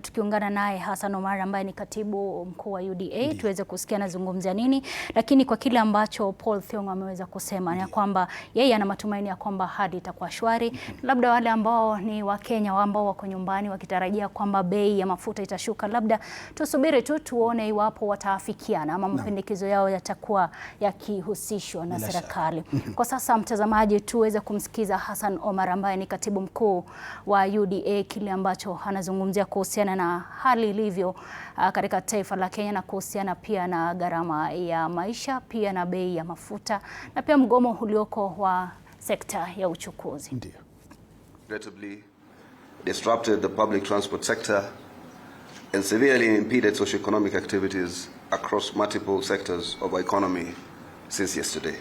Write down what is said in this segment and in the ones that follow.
Tukiungana naye Hassan Omar ambaye ni katibu mkuu wa UDA tuweze kusikia anazungumzia nini, lakini kwa kile ambacho Paul Thiong'o ameweza kusema ni kwamba yeye ana matumaini ya kwamba hadi itakuwa shwari. Labda wale ambao ni Wakenya ambao wako nyumbani wakitarajia kwamba bei ya mafuta itashuka, labda tusubiri tu tuone iwapo wataafikiana ama mapendekezo yao yatakuwa yakihusishwa na serikali. Kwa sasa mtazamaji, tuweze kumsikiza Hassan Omar ambaye ni katibu mkuu wa UDA kile ambacho anazungumzia kuhusiana na hali ilivyo katika taifa la Kenya na kuhusiana pia na gharama ya maisha, pia na bei ya mafuta na pia mgomo ulioko wa sekta ya uchukuzi. Regrettably disrupted the public transport sector and severely impeded socio-economic activities across multiple sectors of our economy since yesterday.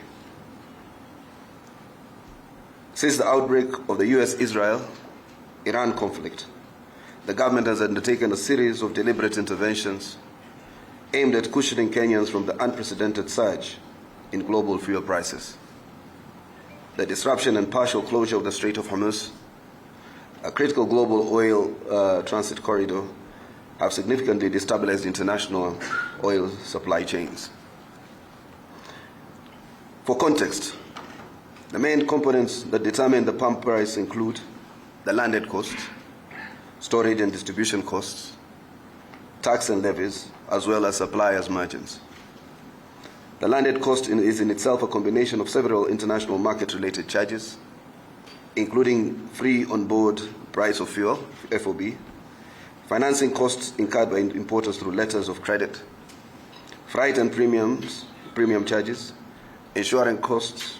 Since the outbreak of the US-Israel-Iran conflict, the government has undertaken a series of deliberate interventions aimed at cushioning Kenyans from the unprecedented surge in global fuel prices. The disruption and partial closure of the Strait of Hormuz, a critical global oil transit corridor, have significantly destabilized international oil supply chains. For context, the main components that determine the pump price include the landed cost, storage and distribution costs, tax and levies, as well as suppliers' margins. The landed cost is in itself a combination of several international market-related charges, including free on-board price of fuel, FOB, financing costs incurred by importers through letters of credit, freight and premium charges, insurance costs,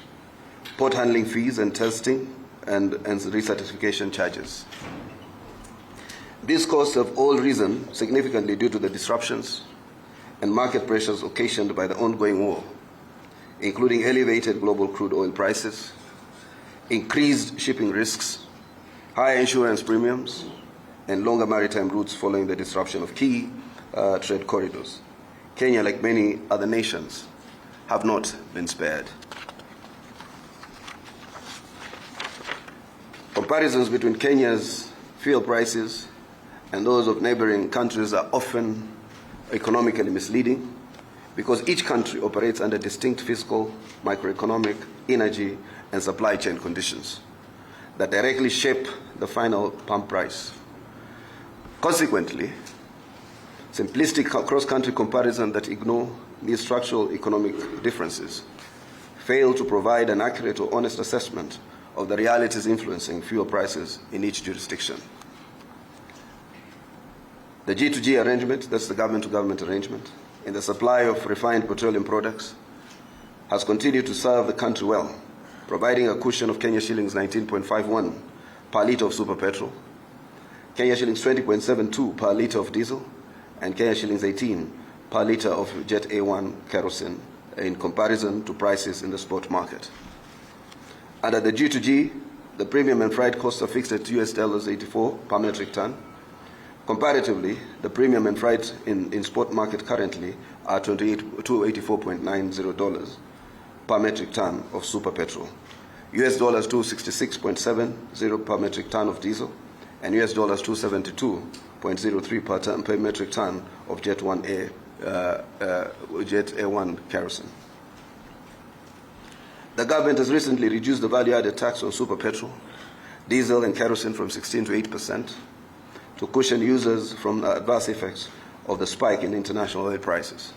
port handling fees and testing, and recertification charges. These costs have all risen significantly due to the disruptions and market pressures occasioned by the ongoing war, including elevated global crude oil prices, increased shipping risks, higher insurance premiums, and longer maritime routes following the disruption of key trade corridors. Kenya, like many other nations, have not been spared. Comparisons between Kenya's fuel prices and those of neighboring countries are often economically misleading because each country operates under distinct fiscal, microeconomic, energy, and supply chain conditions that directly shape the final pump price. Consequently, simplistic cross-country comparisons that ignore these structural economic differences fail to provide an accurate or honest assessment of the realities influencing fuel prices in each jurisdiction. The G2G arrangement, that's the government-to-government arrangement, in the supply of refined petroleum products has continued to serve the country well, providing a cushion of Kenya shillings 19.51 per litre of super petrol, Kenya shillings 20.72 per litre of diesel, and Kenya shillings 18 per litre of Jet A1 kerosene in comparison to prices in the spot market. Under the G2G, the premium and freight costs are fixed at US $84 per metric ton. Comparatively, the premium and freight in spot market currently are $284.90 per metric ton of super petrol, US $266.70 per metric ton of diesel, and US $272.03 per metric ton of Jet A1 kerosene. The government has recently reduced the value-added tax on super petrol, diesel, and kerosene from 16% to 8% to cushion users from the adverse effects of the spike in international oil prices.